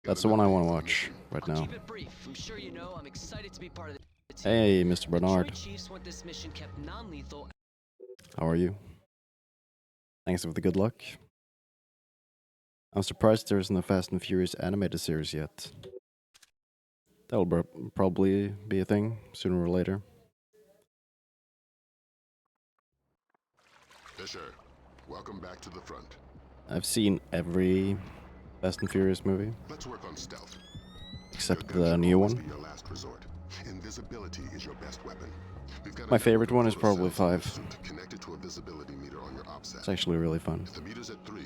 That's the one I want to watch right now. Keep it brief. I'm sure you know I'm excited to be part of the team. Hey, Mr. The Bernard. Joint Chiefs want this mission kept non-lethal. How are you? Thanks for the good luck. I'm surprised there isn't a Fast and Furious animated series yet. That'll probably be a thing sooner or later. Fisher, welcome back to the front. I've seen every Fast and Furious movie. Let's work on stealth. Except the new one. Be your last resort. Invisibility is your best weapon. My favorite one is probably 5. Connected to a visibility meter on your opset. It's actually really fun. If the meter's at 3,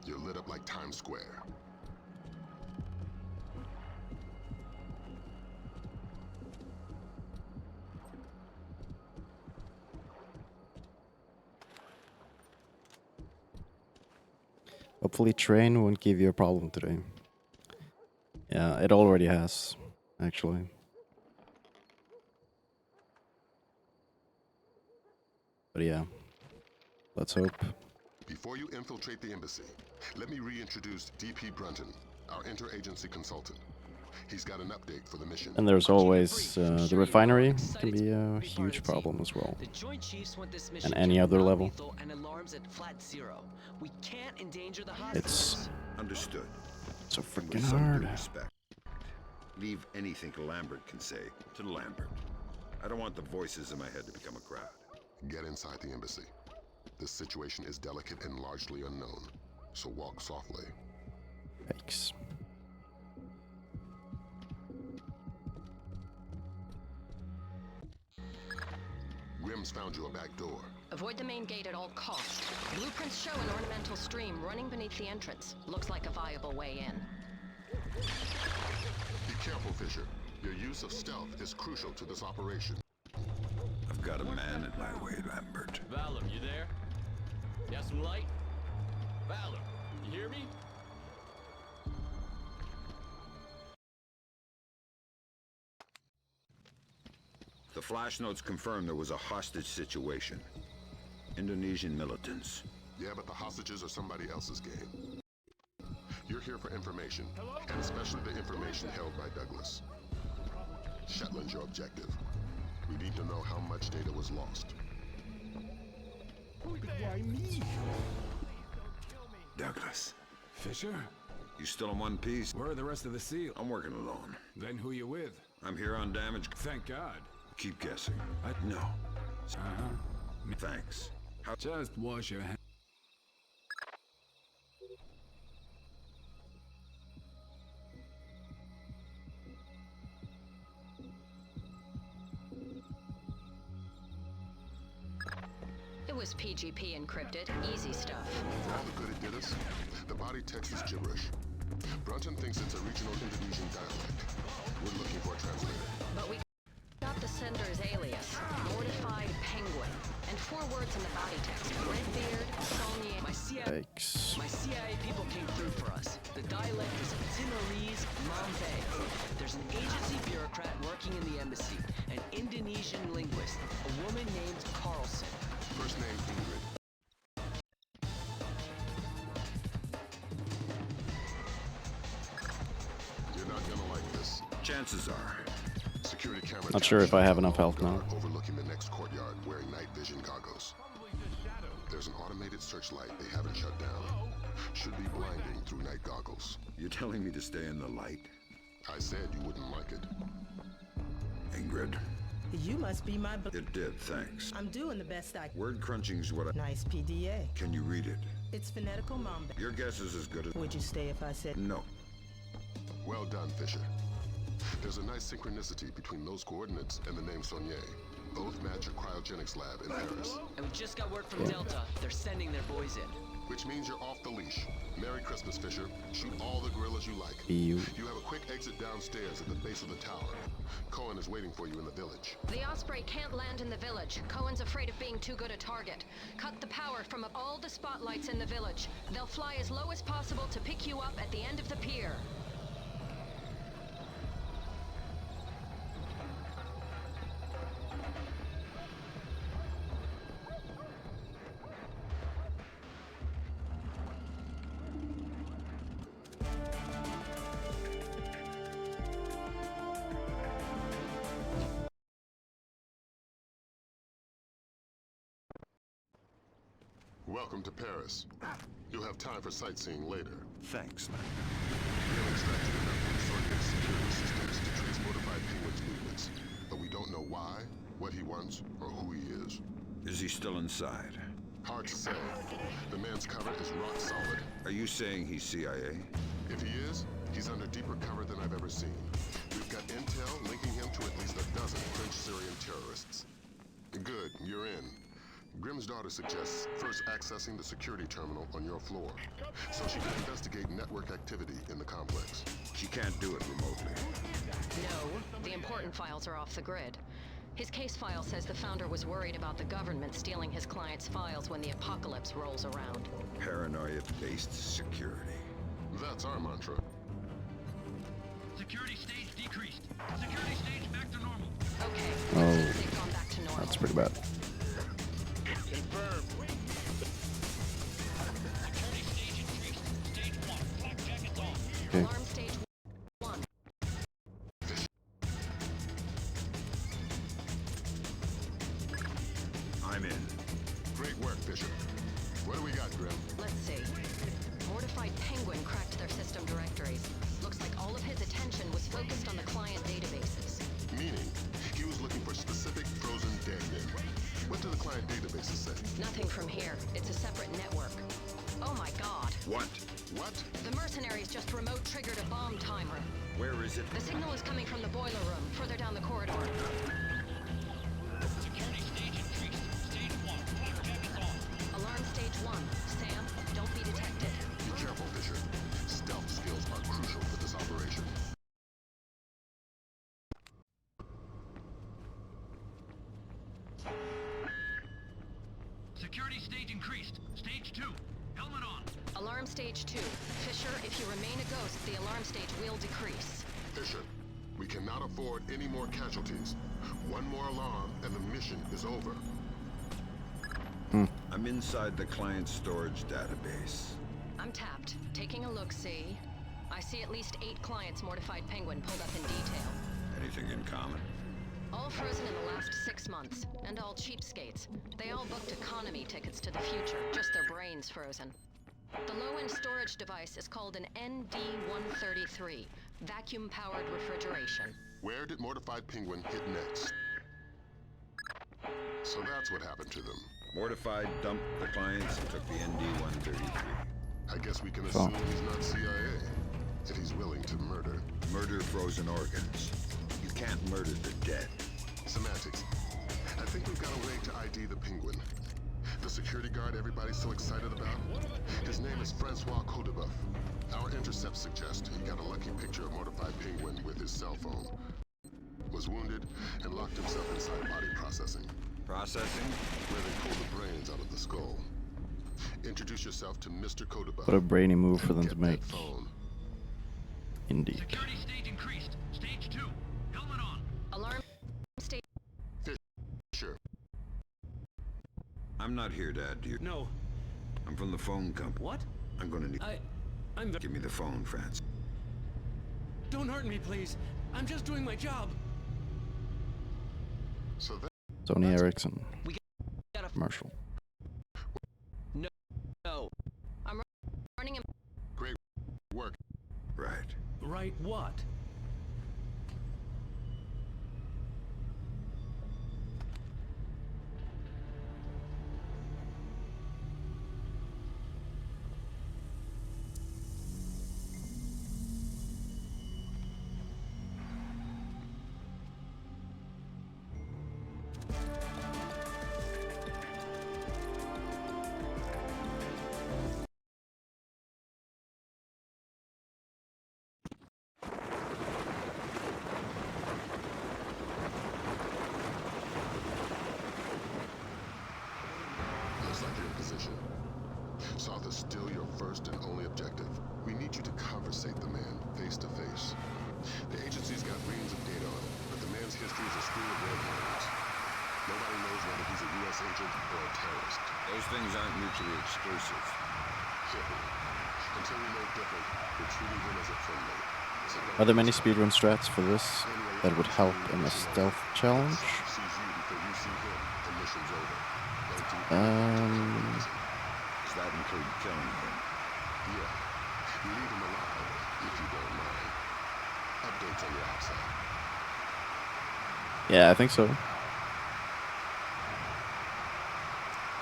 you're lit up like Times Square. Hopefully train won't give you a problem today. Yeah, it already has, actually. But yeah, let's hope. Before you infiltrate the embassy, let me reintroduce DP Brunton, our interagency consultant. He's got an update for the mission. And there's always the refinery can be a huge problem as well. The Joint Chiefs want this mission And any other level. and alarms at flat 0. We can't endanger the It's understood. so With freaking some hard. due respect. Leave anything Lambert can say to Lambert. I don't want the voices in my head to become a crowd. Get inside the embassy. This situation is delicate and largely unknown, so walk softly. Thanks. Grimm's found you a back door. Avoid the main gate at all costs. Blueprints show an ornamental stream running beneath the entrance. Looks like a viable way in. Be careful, Fisher. Your use of stealth is crucial to this operation. I've got a man in my way, Lambert. Valor, you there? Got some light? Valor, you hear me? The flash notes confirm there was a hostage situation. Indonesian militants. Yeah, but the hostages are somebody else's game. You're here for information, and especially the information held by Douglas. Shetland's your objective. We need to know how much data was lost. Why me? Douglas. Fisher? You still in one piece? Where are the rest of the SEAL? I'm working alone. Then who you with? I'm here on damage. Thank God. Keep guessing. No. Uh-huh. Thanks. How Just wash your hands. It was PGP encrypted. Easy stuff. For all the good it did us, the body text is gibberish. Brunton thinks it's a regional Indonesian dialect. We're looking for a translator. But we got the sender's alias, Mortified Penguin, and 4 words in the body text. Redbeard, Saulnier. My CIA, Thanks. my CIA people came through for us. The dialect is Timorese Mambe. There's an agency bureaucrat working in the embassy, an Indonesian linguist, a woman named Carlson. First name Ingrid. You're not gonna like this. chances are? Security camera. Not sure if I have enough health now. Overlooking the next courtyard, wearing night vision goggles. There's an automated searchlight they haven't shut down. Should be blinding through night goggles. You're telling me to stay in the light? I said you wouldn't like it. Ingrid. You must be my. It did, thanks. I'm doing the best I. Word crunching's what I... Nice PDA. Can you read it? It's phonetical Mambe. Your guess is as good as... Would you stay if I said? No. Well done, Fisher. There's a nice synchronicity between those coordinates and the name Saulnier. Both match a cryogenics lab in Paris. And we just got word from Delta. They're sending their boys in. Which means you're off the leash. Merry Christmas, Fisher. Shoot all the gorillas you like. You. You have a quick exit downstairs at the base of the tower. Cohen is waiting for you in the village. The Osprey can't land in the village. Cohen's afraid of being too good a target. Cut the power from all the spotlights in the village. They'll fly as low as possible to pick you up at the end of the pier. Welcome to Paris. You'll have time for sightseeing later. Thanks, man. We've extracted enough consortium security systems to trace Mortified Penguin's movements, but we don't know why, what he wants, or who he is. Is he still inside? Hard to say. The man's cover is rock solid. Are you saying he's CIA? If he is, he's under deeper cover than I've ever seen. We've got intel linking him to at least a dozen French-Syrian terrorists. Good, you're in. Grimm's daughter suggests first accessing the security terminal on your floor, so she can investigate network activity in the complex. She can't do it remotely. No, the important files are off the grid. His case file says the founder was worried about the government stealing his client's files when the apocalypse rolls around. Paranoia-based security. That's our mantra. Security stage decreased. Security stage back to normal. Okay, Oh, let's see if they've gone back to normal. That's pretty bad. Confirmed. Security stage increased. Stage 1. Clock jackets on. Okay. Alarm stage 1. I'm in. Great work, Bishop. What do we got, Grim? Let's see. Mortified Penguin cracked their system directories. Looks like all of his attention was focused on the client databases. Meaning, he was looking for specific frozen dead men. What do the client databases say? Nothing from here. It's a separate network. Oh my god. What? What? The mercenaries just remote triggered a bomb timer. Where is it? The signal is coming from the boiler room, further down the corridor. Security stage increased. Stage 1. Clock jackets on. Alarm stage 1. Sam, don't be detected. Be careful, Fisher. Stealth skills are crucial for this operation. Security stage increased. Stage 2. Helmet on. Alarm stage 2. Fisher, if you remain a ghost, the alarm stage will decrease. Fisher, we cannot afford any more casualties. One more alarm and the mission is over. I'm inside the client storage database. I'm tapped. Taking a look-see. I see at least 8 clients Mortified Penguin pulled up in detail. Anything in common? All frozen in the last 6 months, and all cheapskates. They all booked economy tickets to the future, just their brains frozen. The low-end storage device is called an ND-133, vacuum-powered refrigeration. Where did Mortified Penguin hit next? So that's what happened to them. Mortified dumped the clients and took the ND-133. I guess we can assume he's not CIA, if he's willing to murder. Murder frozen organs. You can't murder the dead. Semantics. I think we've got a way to ID the Penguin. The security guard everybody's so excited about? His name is Francois Codebuff. Our intercepts suggest he got a lucky picture of Mortified Penguin with his cell phone. Was wounded and locked himself inside body processing, Processing? where they pull the brains out of the skull. Introduce yourself to Mr. Codebuff. What a brainy move for them Get to that make. phone. Indeed. Security stage increased. Stage 2. Helmet on. Alarm stage... Fisher. I'm not here to add to your... No. I'm from the phone company. What? I'm gonna need... I'm... Give me the phone, France. Don't hurt me, please. I'm just doing my job. So that Sony Ericsson We gotta... commercial. No. I'm running him... great work. Right. Right what? Looks like you're in position. South is still your first and only objective. We need you to conversate the man face to face. The agency's got reams of data on him, but the man's history is a string of red herrings. Nobody knows whether he's a U.S. agent or a terrorist. Those things aren't mutually exclusive. Until we know different, we're treating him as a friendly. So Are there many speedrun strats for this that would help in a stealth challenge? Sees you before you see him, the mission's over. Don't do Um, streets on the outside. Yeah, I think so.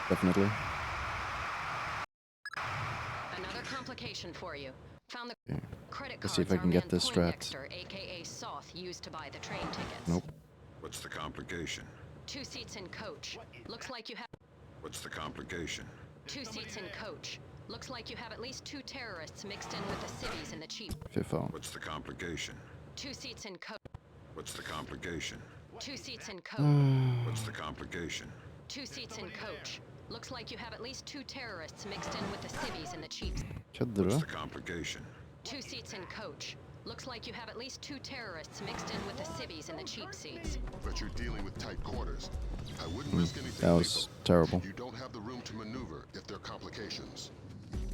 Definitely. Another complication for you. Found the Okay. credit Let's cards see if I our can get man this strat. Poindexter, aka Soth, used to buy the train tickets. Nope. What's the complication? 2 seats in coach. Looks like you have What's the complication? 2 seats in coach. Looks like you have at least 2 terrorists mixed in with the civvies and the cheap. FIFA. What's the complication? 2 seats in coach. What's the complication? 2 seats in coach. What's the complication? 2 seats in coach. Looks like you have at least 2 terrorists mixed in with the civvies and the cheap. Ködde What's du? the complication? 2 seats in coach. Looks like you have at least 2 terrorists mixed in with the civvies and the cheap seats. But you're dealing with tight quarters. I wouldn't risk anything That was lethal. terrible. You don't have the room to maneuver if there are complications.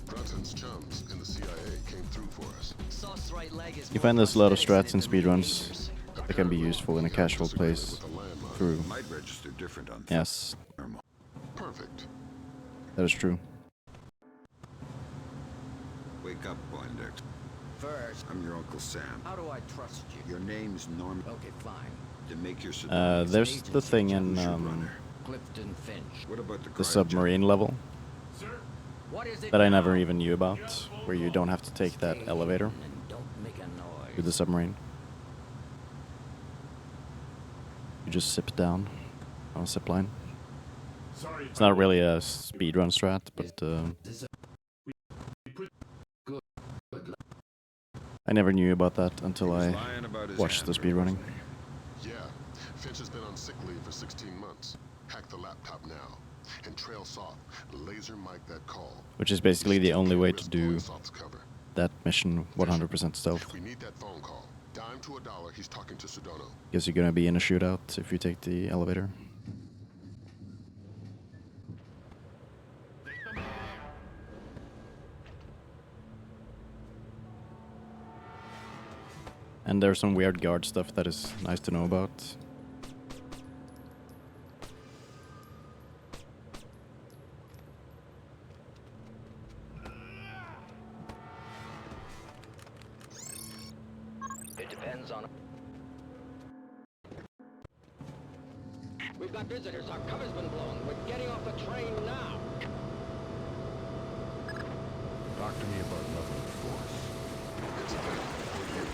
Brunton's chums in the CIA came through for us. Soth's right leg is You more find there's a lot of prosthetics strats in than it really speedruns dangerous. that can be useful in a casual place through. Might register different on Yes, normal. Perfect. that is true. Wake up, Poindexter. First, I'm your Uncle Sam. how do I trust you? Your name's Norman. Okay, fine. To make your There's the thing in Clifton Finch. What about the submarine level What is it that I now? never even knew about, where you don't have to take that Stay elevator hidden and don't make a noise. to the submarine. You just zip down on a zip line. It's not really a speedrun strat, but I never knew about that until I watched the speedrunning. Yeah, Finch has been on sick leave for 16 months. Hack the laptop now and trail Soth. Laser mic that call. Which is basically the only way to do Soth's cover. that mission 100% stealth. We need that phone call. Dime to $1. He's talking to Sedona. Guess you're gonna be in a shootout if you take the elevator. And there's some weird guard stuff that is nice to know about. It depends on. We've got visitors. Our cover's been blown. We're getting off the train now. Talk to me about level of force. It's available for you.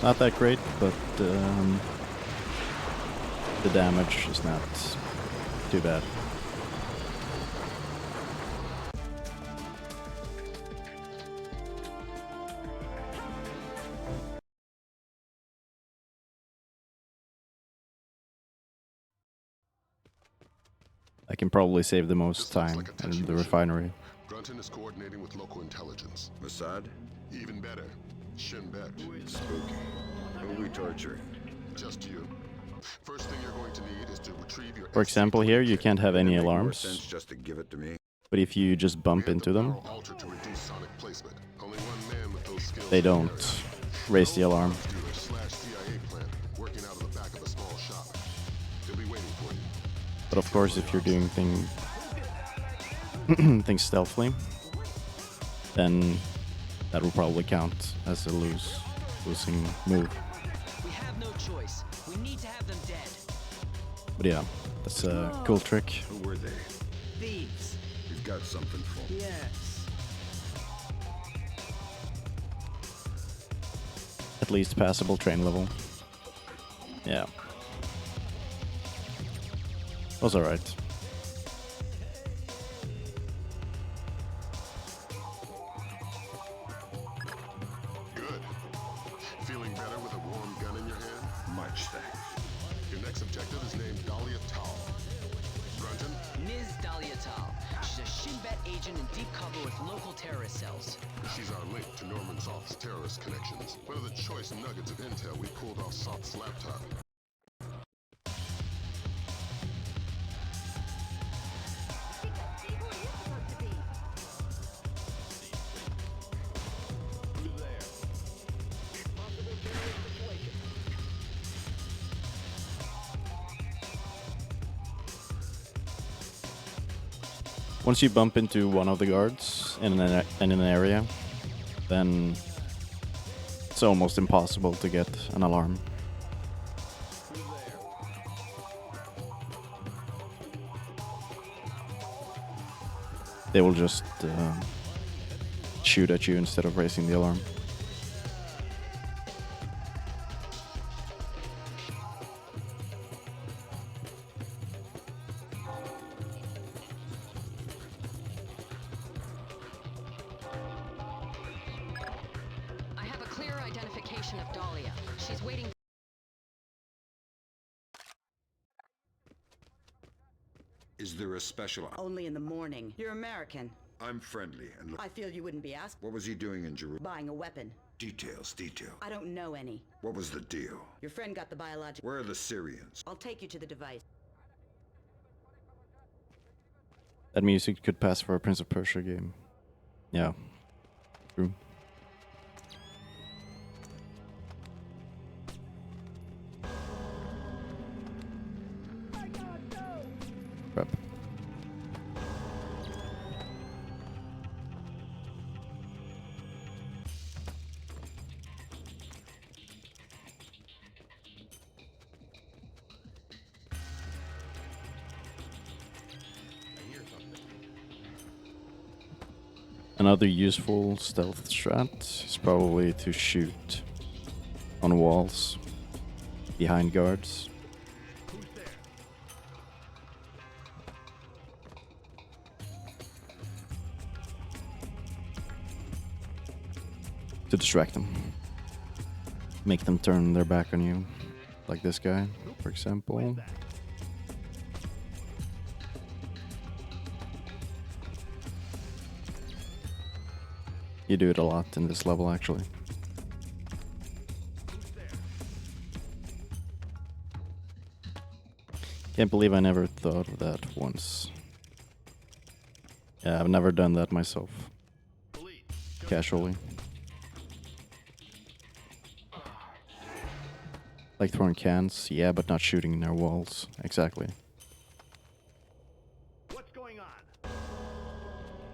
Not that great, but the damage is not too bad. I can probably save the most This looks time like a in touchy the mission. refinery. Brunton is coordinating with local intelligence. Mossad? Even better, Shin Bet. Spooky. Who are we torturing? Just you. First thing you're going to need is to retrieve your. For example, here you can't have any Make more alarms, sense just to give it to me. but if you just We bump have into the them, barrel altered to reduce sonic placement. Only one man with those skills they in the don't area. raise the alarm. Dealer/CIA plant working out of the back of a small shop. They'll be waiting for you. But of course, if you're doing things stealthily, then that will probably count as a losing move. We have no choice. We need to have them dead. But yeah, that's a cool trick. Who were they? Thieves. We've got something for them. Yes. At least passable train level. Yeah. Was alright. Good. Feeling better with a warm gun in your hand? Much thanks. Your next objective is named Dahlia Tal. Brunton, Ms. Dahlia Tal. She's a Shin Bet agent in deep cover with local terrorist cells. she's our link to Norman Soth's terrorist connections. One of the choice nuggets of intel we pulled off Soth's laptop. Once you bump into one of the guards in an area, then it's almost impossible to get an alarm. They will just shoot at you instead of raising the alarm. I have a clear identification of Dahlia. She's waiting. Is there a special... Only in the morning. You're American. I'm friendly and look... I feel you wouldn't be asked. What was he doing in Jerusalem? Buying a weapon. Details. I don't know any. What was the deal? Your friend got the biologic. Where are the Syrians? I'll take you to the device. That music could pass for a Prince of Persia game. Yeah. True. Crap. Another useful stealth strat is probably to shoot on walls behind guards. To distract them. Make them turn their back on you. Like this guy, for example. You do it a lot in this level, actually. Can't believe I never thought of that once. Yeah, I've never done that myself. Casually. Like throwing cans, yeah, but not shooting in their walls. Exactly. What's going on?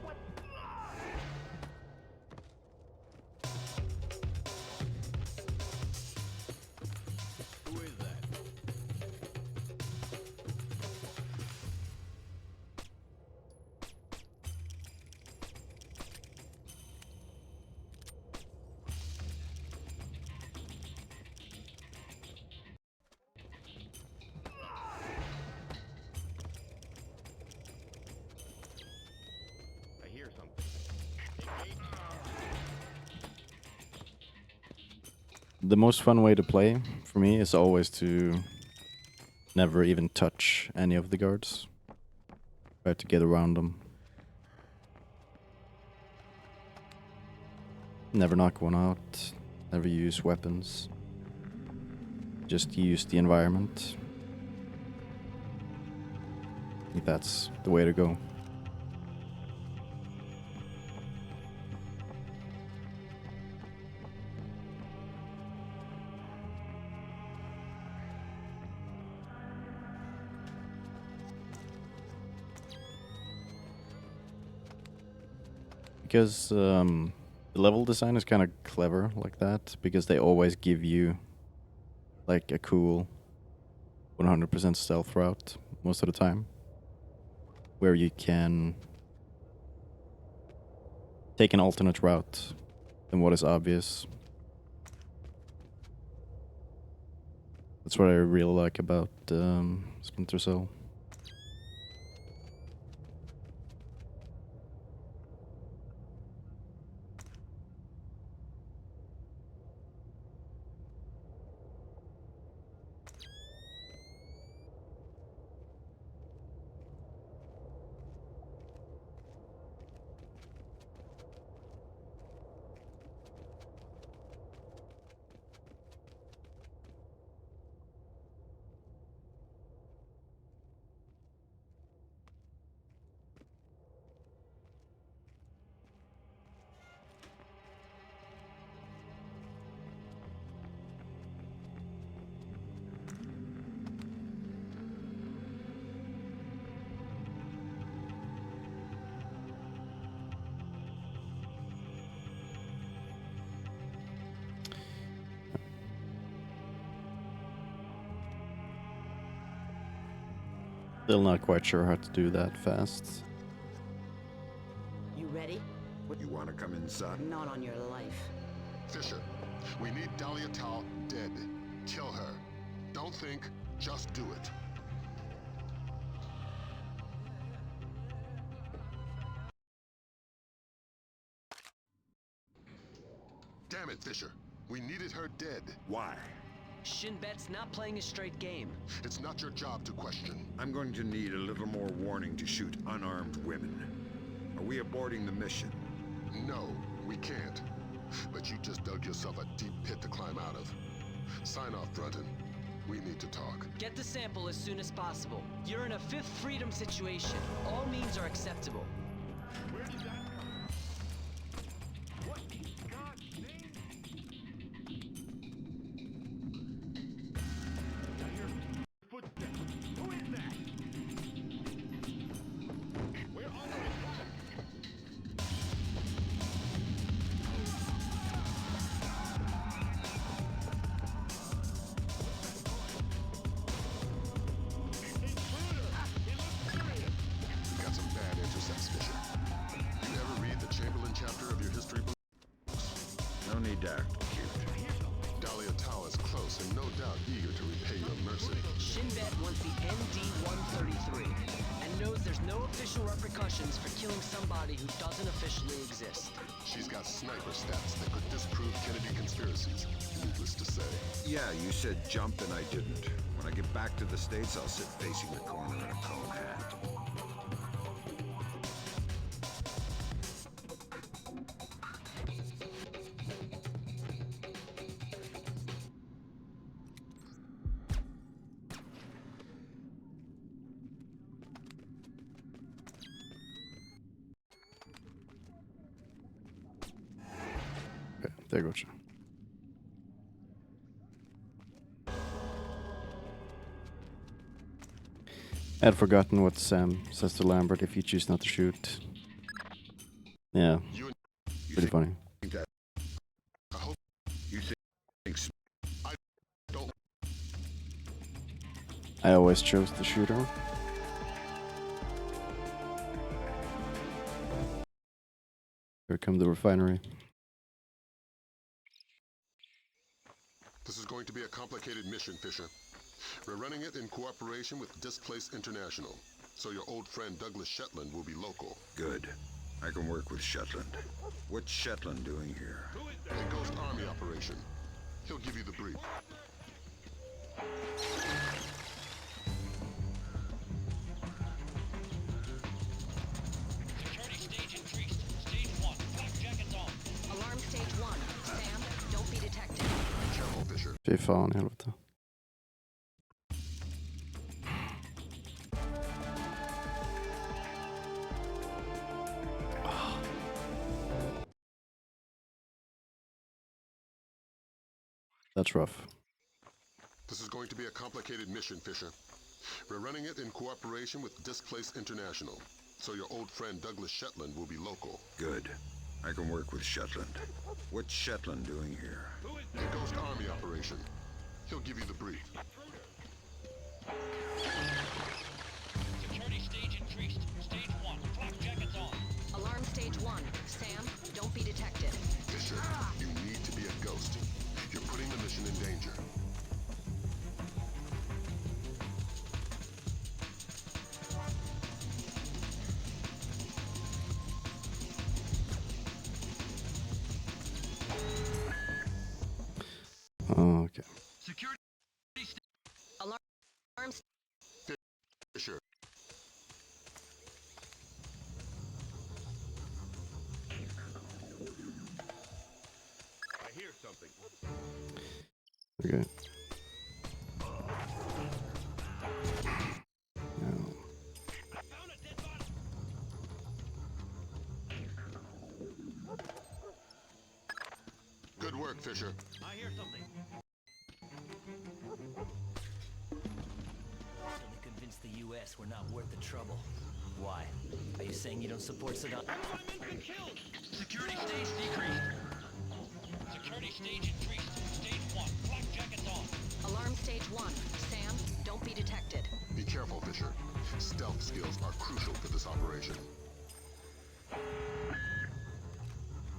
What? Who is that? I hear something. The most fun way to play, for me, is always to never even touch any of the guards. Try to get around them. Never knock one out. Never use weapons. Just use the environment. I think that's the way to go. Because the level design is kind of clever like that, because they always give you like a cool 100% stealth route most of the time, where you can take an alternate route than what is obvious. That's what I really like about Splinter Cell. Still not quite sure how to do that fast. You ready? You want to come inside? Not on your life. Fisher, we need Dahlia Tal dead. Kill her. Don't think, just do it. Damn it, Fisher. We needed her dead. Why? Shin Bet's not playing a straight game. It's not your job to question. I'm going to need a little more warning to shoot unarmed women. Are we aborting the mission? No, we can't. But you just dug yourself a deep pit to climb out of. Sign off, Brunton. We need to talk. Get the sample as soon as possible. You're in a Fifth Freedom situation. All means are acceptable. Where did that come from? What in God's name? I hear footsteps. Who is that? We're on the attack. We got some bad intercepts, Fisher. You ever read the Chamberlain chapter of your history book? No need to act cute. Dahlia Tal is close and no doubt eager to repay your mercy. Shin Bet wants the ND-133 and knows there's no official repercussions for killing somebody who doesn't officially exist. She's got sniper stats that could disprove Kennedy conspiracies. Needless to say. Yeah, you said jump and I didn't. When I get back to the States, I'll sit facing the corner in a cone hat. Okay, there goes. I had forgotten what Sam says to Lambert if you choose not to shoot. Yeah, You pretty funny. Think that I hope you think don't. I always chose the shooter. Here come the refinery. This is going to be a complicated mission, Fisher. We're running it in cooperation with Displace International, so your old friend Douglas Shetland will be local. good. I can work with Shetland. What's Shetland doing here? A Ghost Army operation. He'll give you the brief. Security stage increased. Stage 1. Flak jackets on. Alarm stage 1. Sam, don't be detected. Careful, Fisher. Fy fan i helvete. That's rough. This is going to be a complicated mission, Fisher. We're running it in cooperation with Displace International, so your old friend Douglas Shetland will be local. Good. I can work with Shetland. What's Shetland doing here? A Ghost Army operation. He'll give you the brief. Security stage increased. Stage 1. Flak jackets on. Alarm stage 1. Sam, don't be detected. Fisher, you need to be a ghost. You're putting the mission in danger. Oh, okay. Security Alarm Fisher. I hear something. Okay. Now, found a dead body. Good work, Fisher. I hear something. Still convince the U.S. we're not worth the trouble. Why? Are you saying you don't support Saddam? Everyone been killed. Security stage decreased. Security stage increased. Stage 1. Flak jackets on. Alarm stage 1. Sam, don't Don't be detected. Be careful, Fisher. Stealth skills are crucial for this operation.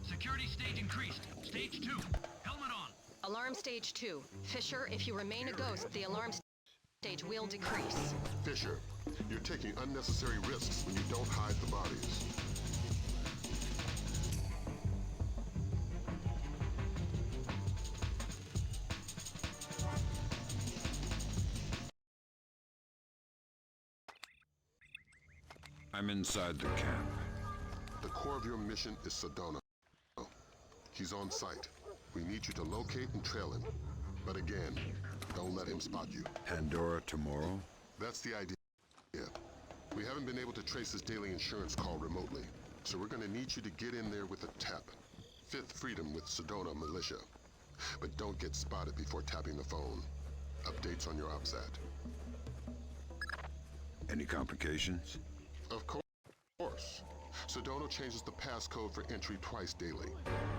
Security stage increased. Stage 2. Helmet on. Alarm stage 2. Fisher, if you remain a ghost, the alarm stage will decrease. Fisher, you're taking unnecessary risks when you don't hide the bodies. I'm inside the camp. The core of your mission is Sedona. He's on site. We need you to locate and trail him. But again, don't let him spot you. Pandora Tomorrow? That's the idea. We haven't been able to trace his daily insurance call remotely, so we're gonna need you to get in there with a tap. Fifth Freedom with Sedona Militia. But don't get spotted before tapping the phone. Updates on your OPSAT. Any complications? Of course. Sedona changes the passcode for entry twice daily.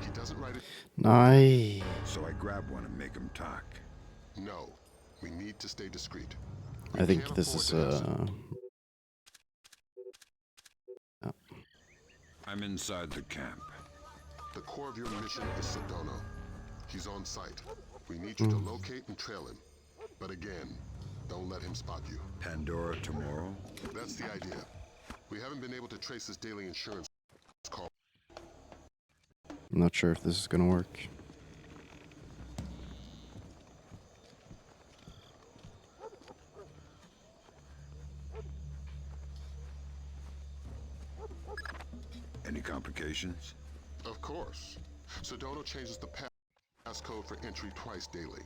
He doesn't write it. Nice. So I grab one and make him talk. No. We need to stay discreet. I think this is I'm inside the camp. The core of your mission is Sedona. He's on site. We need you to locate and trail him. But again, don't let him spot you. Pandora Tomorrow? That's the idea. We haven't been able to trace his daily insurance call. I'm not sure if this is gonna work. Any complications? Of course. Sedona changes the passcode for entry twice daily.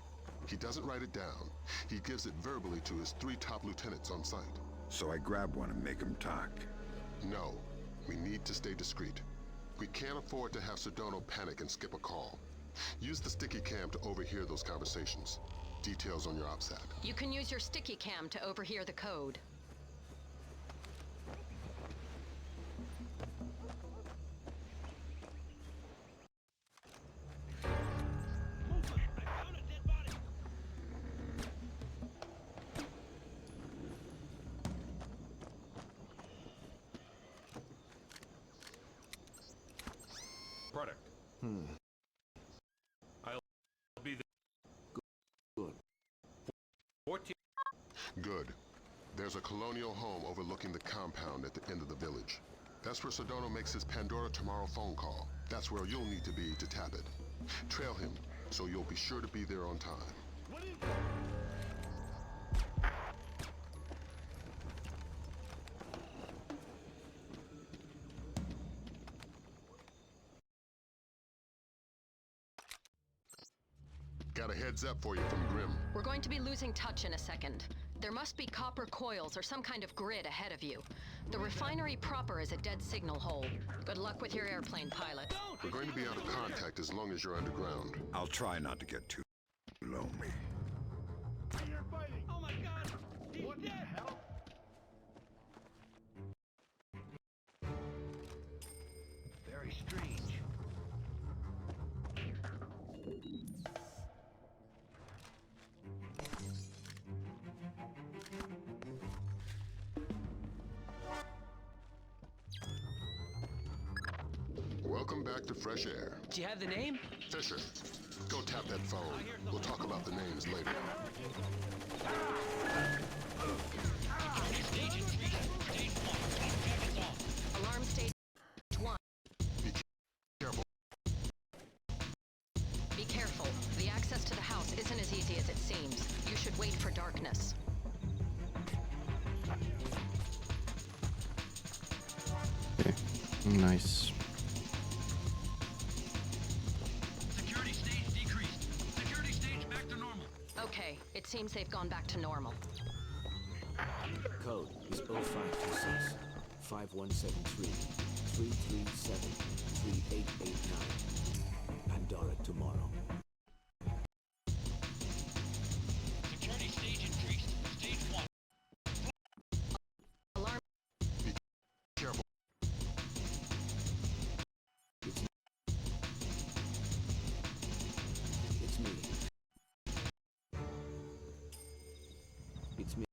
He doesn't write it down. He gives it verbally to his 3 top lieutenants on site. So I grab one and make him talk. No. We need to stay discreet. We can't afford to have Sedona panic and skip a call. Use the sticky cam to overhear those conversations. Details on your OPSAT. You can use your sticky cam to overhear the code. Movement. I found a dead body. Product. I'll be the... Good. 14... Good. There's a colonial home overlooking the compound at the end of the village. That's where Sedona makes his Pandora Tomorrow phone call. That's where you'll need to be to tap it. Trail him, so you'll be sure to be there on time. What is... Got a heads up for you from Grim. We're going to be losing touch in a second. There must be copper coils or some kind of grid ahead of you. The refinery proper is a dead signal hole. Good luck with your airplane, pilot. We're going to be out of contact as long as you're underground. I'll try not to get too lonely. I hear fighting. Oh my god. He's what dead. The hell? Very strange. Welcome back to fresh air. Do you have the name? Fisher, go tap that phone. We'll talk about the names later. Alarm stage 1. Be careful. Be careful. The access to the house isn't as easy as it seems. You should wait for darkness. Okay. Nice. Security stage decreased. Security stage back to normal. Okay, it seems they've gone back to normal. Code is 0526 5173 337 3889. Pandora Tomorrow. Security stage increased. Stage 1. Alarm. Be careful. It's me. It's me.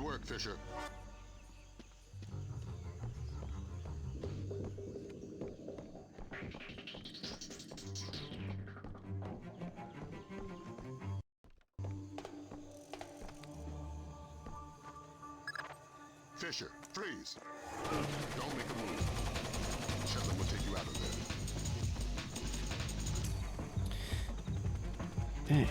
Good work, Fisher. Fisher, freeze! Don't make a move. Shetland will take you out of there. Damn.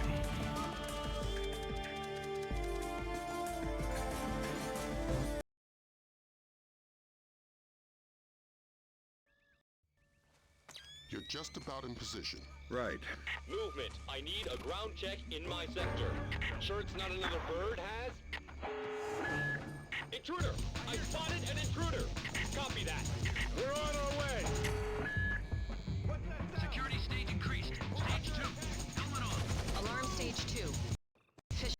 You're just about in position. Right. Movement. I need a ground check in my sector. Sure it's not another bird, Has? Intruder! I spotted an intruder! Copy that. We're on our way! Security stage increased. Stage 2. Helmet on. Alarm stage 2. Fisher.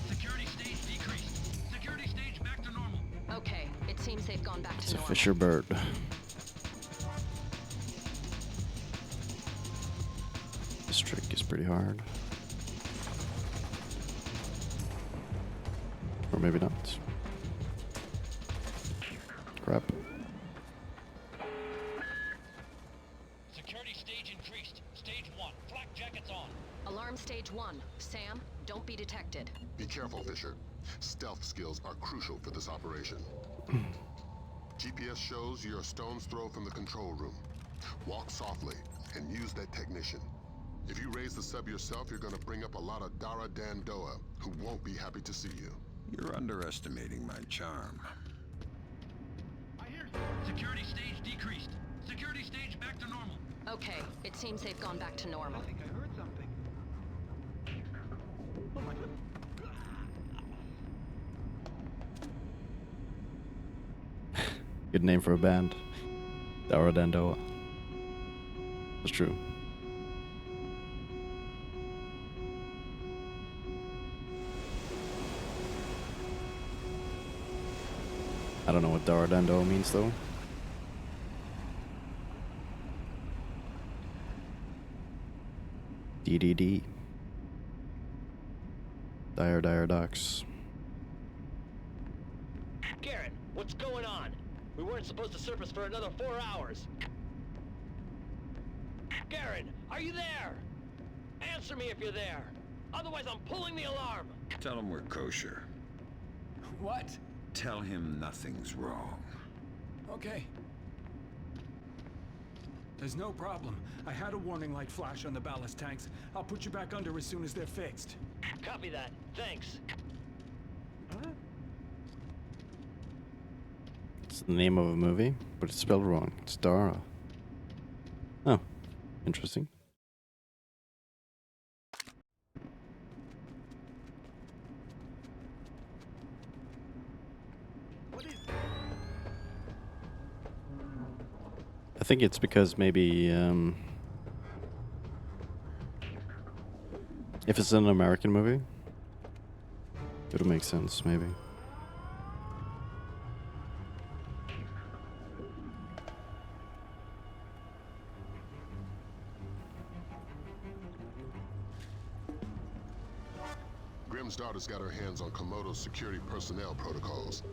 Security stage decreased. Security stage back to normal. Okay, it seems they've gone back It's to a normal. Fisher bird. This trick is pretty hard. Or maybe not. Crap. Security stage increased. Stage 1. Flak jackets on. Alarm stage 1. Sam, don't be detected. Be careful, Fisher. Stealth skills are crucial for this operation. GPS shows you're a stone's throw from the control room. Walk softly and use that technician. If you raise the sub yourself, you're gonna bring up a lot of Dara Dandoa who won't be happy to see you. You're underestimating my charm. I hear you. Security stage decreased. Security stage back to normal. Okay, it seems they've gone back to normal. I think I heard something. Oh my god. Good name for a band. Dara Dandoa. That's true. I don't know what Dara Dandoa means though. DDD. Dire Ducks. Garrett, what's going on? We weren't supposed to surface for another 4 hours. Garrett, are you there? Answer me if you're there. Otherwise, I'm pulling the alarm. Tell him we're kosher. What? Tell him nothing's wrong. Okay. There's no problem. I had a warning light flash on the ballast tanks. I'll put you back under as soon as they're fixed. Copy that. Thanks. It's the name of a movie, but it's spelled wrong. It's Dara. Oh, interesting. I think it's because maybe if it's an American movie, it would make sense, maybe. Grimm's daughter's got her hands on Komodo's security personnel protocols.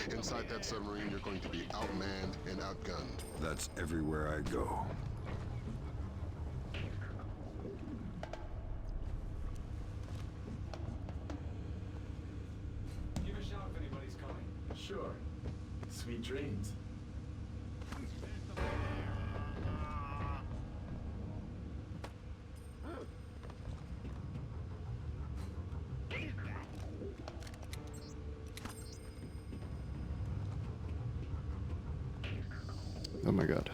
Inside that submarine, you're going to be outmanned and outgunned. That's everywhere I go. Give a shout if anybody's coming. Sure. Sweet dreams. Oh my god.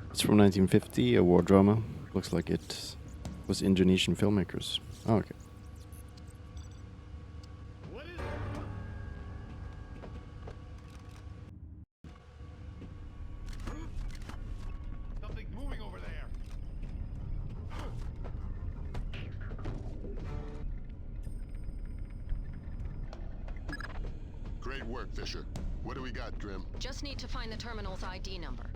It's from 1950, a war drama. Looks like it was Indonesian filmmakers. Oh, okay. What is Something's moving over there. work, Fisher. What do we got, Grim? Just need to find the terminal's ID number.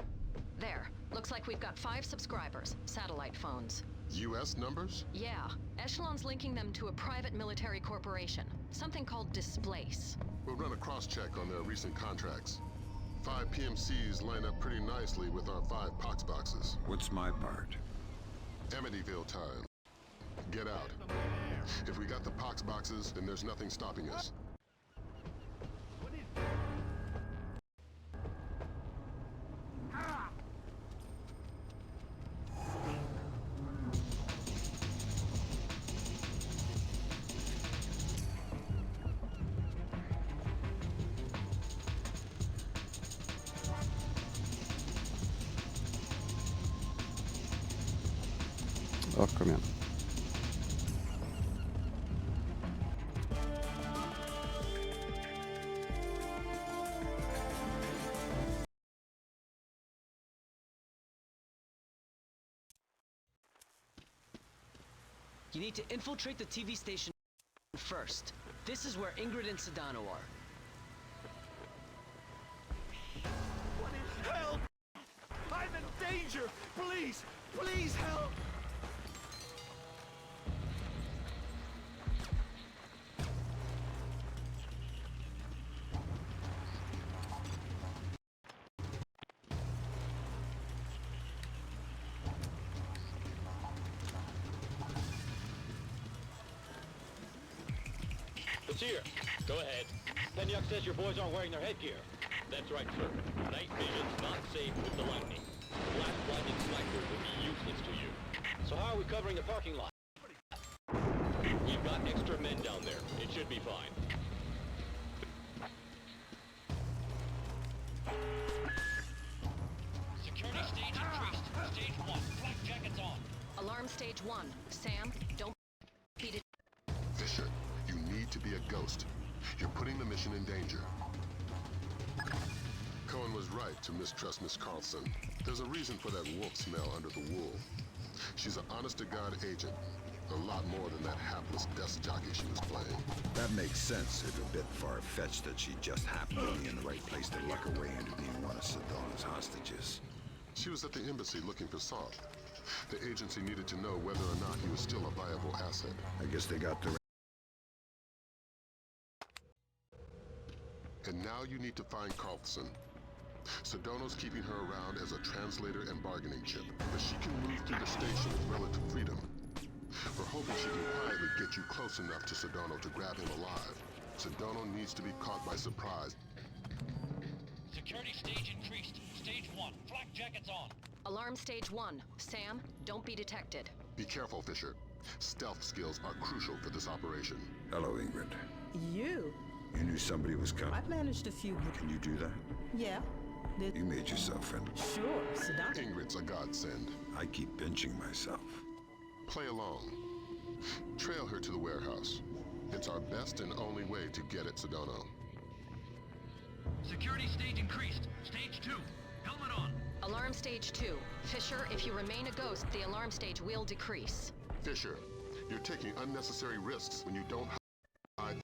There. Looks like we've got 5 subscribers, satellite phones. U.S. numbers? Yeah. Echelon's linking them to a private military corporation. Something called Displace. We'll run a cross-check on their recent contracts. 5 PMCs line up pretty nicely with our 5 pox boxes. What's my part? Amityville time. Get out. If we got the pox boxes, then there's nothing stopping us. Åh, kom igen. You need to infiltrate the TV station first. This is where Ingrid and Sedano are. Help! I'm in danger! Please! Please help! It's here. Go ahead. Penyuk says your boys aren't wearing their headgear. That's right, sir. Night vision's not safe with the lightning. Flash blinding snipers will be useless to you. So how are we covering the parking lot? We've got extra men down there. It should be fine. Security stage increased. Stage 1. Flak jackets on. Alarm stage 1. Sam, don't be Fisher, you need to be a ghost. You're putting the mission in danger. Cohen was right to mistrust Miss Carlson. There's a reason for that wolf smell under the wool. She's an honest-to-God agent. A lot more than that hapless desk jockey she was playing. That makes sense. It's a bit far-fetched that she just happened to be in the right place to luck her way into being one of Sedona's hostages. She was at the embassy looking for Salt. The agency needed to know whether or not he was still a viable asset. I guess they got the... And now you need to find Carlson. Sedono's keeping her around as a translator and bargaining chip, but she can move through the station with relative freedom. We're hoping she can quietly get you close enough to Sedono to grab him alive. Sedono needs to be caught by surprise. Security stage increased. Stage 1. Flak jackets on. Alarm stage 1. Sam, don't be detected. Be careful, Fisher. Stealth skills are crucial for this operation. Hello, Ingrid. You? You knew somebody was coming. I've managed a few... Can you do that? Yeah. You made yourself friendly. Sure, Sedano. Ingrid's a godsend. I keep pinching myself. Play along. Trail her to the warehouse. It's our best and only way to get at Sedono. Security stage increased. Stage 2. Helmet on. Alarm stage 2. Fisher, if you remain a ghost, the alarm stage will decrease. Fisher, you're taking unnecessary risks when you don't hide.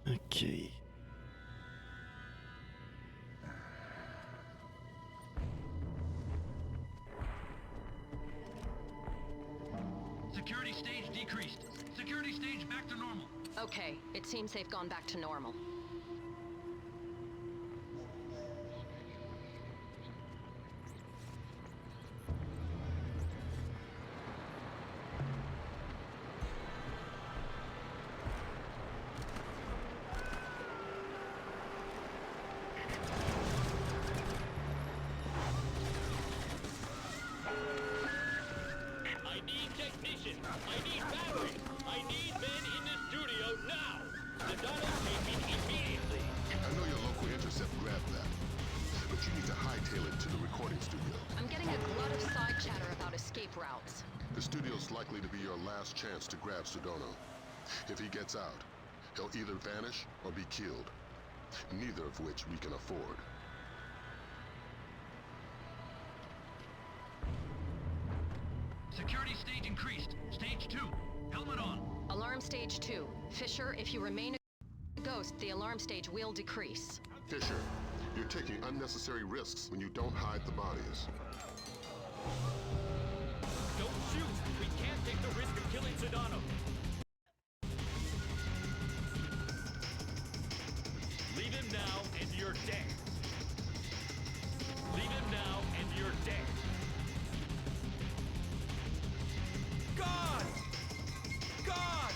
Okej. Security stage decreased. Security stage back to normal. Okay, it seems they've gone back to normal. I need technicians. I need batteries. I need men in the studio now. Sedano taping immediately. I know your local intercept grabbed that, but you need to hightail it to the recording studio. I'm getting a glut of side chatter about escape routes. The studio's likely to be your last chance to grab Sedono. If he gets out, he'll either vanish or be killed, neither of which we can afford. Security stage increased. Stage 2. Helmet on. Alarm stage 2. Fisher, if you remain a ghost, the alarm stage will decrease. Fisher, you're taking unnecessary risks when you don't hide the bodies. Don't shoot! We can't take the risk of killing Sedano. Leave him now and you're dead. Leave him now and you're dead. God! God!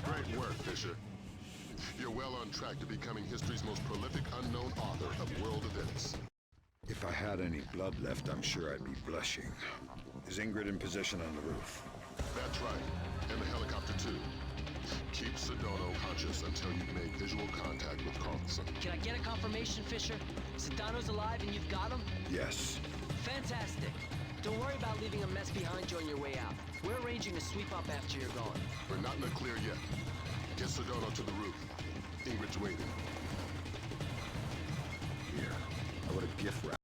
Great work, Fisher. You're well on track to becoming history's most prolific unknown author of world events. If I had any blood left, I'm sure I'd be blushing. Is Ingrid in position on the roof? That's right, and the helicopter too. Keep Sedano conscious until you've made visual contact with Carlson. Can I get a confirmation, Fisher? Sedano's alive and you've got him? Yes. Fantastic. Don't worry about leaving a mess behind you on your way out. We're arranging to sweep up after you're gone. We're not in the clear yet. Get Sedano to the roof. Ingrid's waiting. Here. I would have gift wrapped.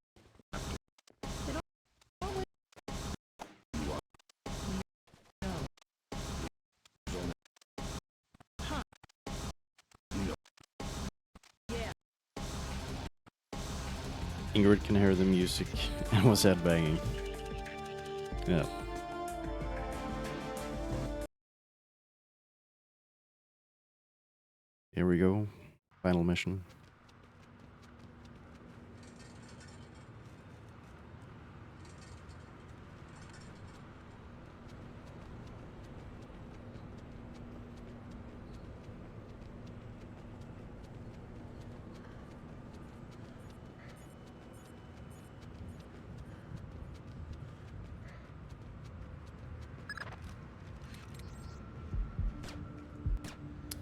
Ingrid can hear the music and was headbanging. Yeah. Here we go. Final mission.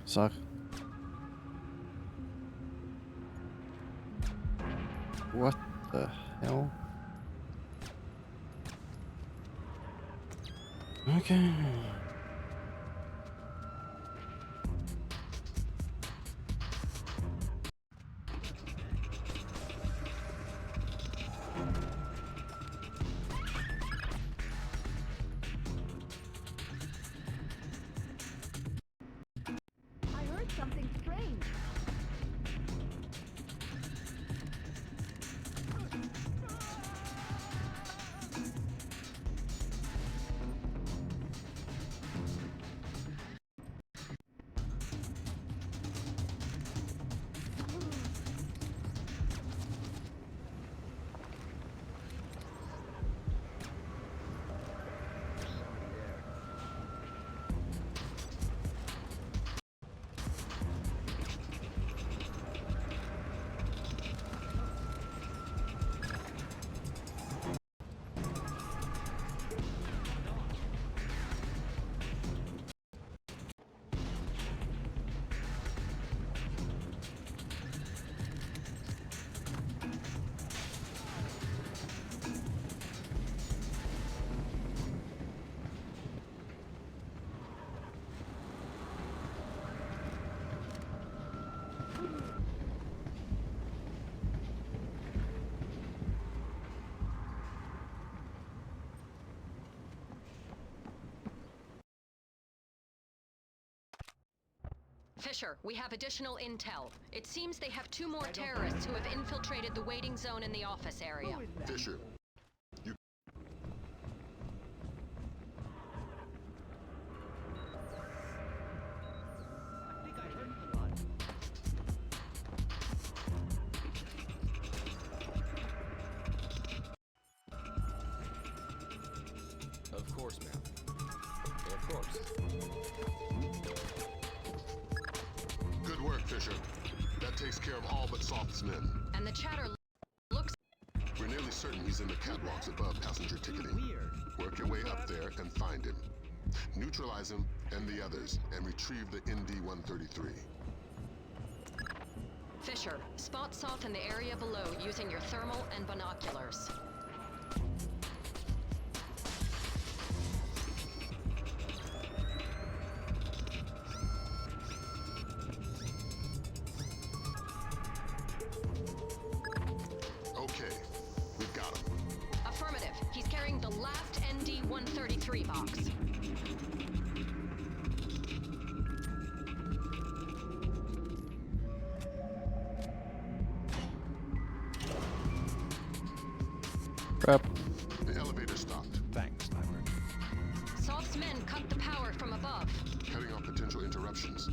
Sag. What the hell? Okay. I heard something strange. Fisher, we have additional intel. It seems they have 2 more terrorists who have infiltrated the waiting zone in the office area. Fisher, you... I think I heard the line. Of course, ma'am. Of course. Good work, Fisher. That takes care of all but Soft's men. And the chatter looks... We're nearly certain he's in the catwalks above passenger ticketing. Weird. Work your way up there and find him. Neutralize him and the others, and retrieve the ND-133. Fisher, spot Soth in the area below using your thermal and binoculars. 3 box. Crap. The elevator stopped. Thanks, Sniper. Soft's men cut the power from above. Cutting off potential interruptions.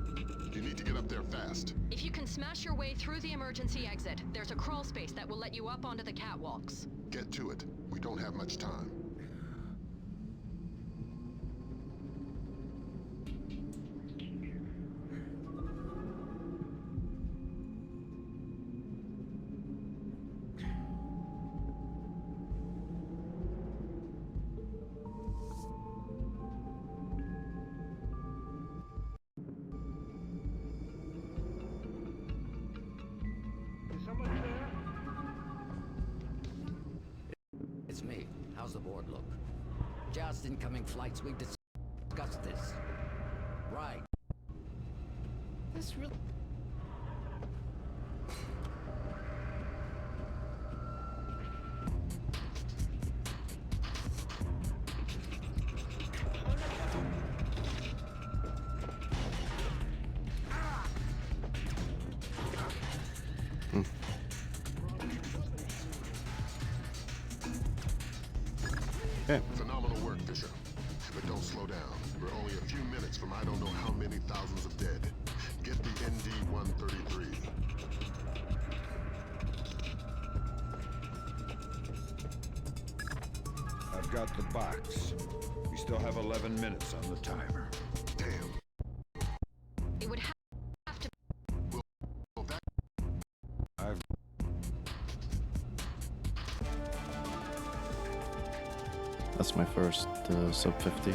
You need to get up there fast. If you can smash your way through the emergency exit, there's a crawl space that will let you up onto the catwalks. Get to it. We don't have much time. It's me. How's the board look? Just incoming flights. We discussed this. Right. This really... Okay. Phenomenal work, Fisher. But don't slow down. We're only a few minutes from I don't know how many thousands of dead. Get the ND-133. I've got the box. We still have 11 minutes on the timer. Damn. It would have to... Well, that... I've... That's my first sub 50.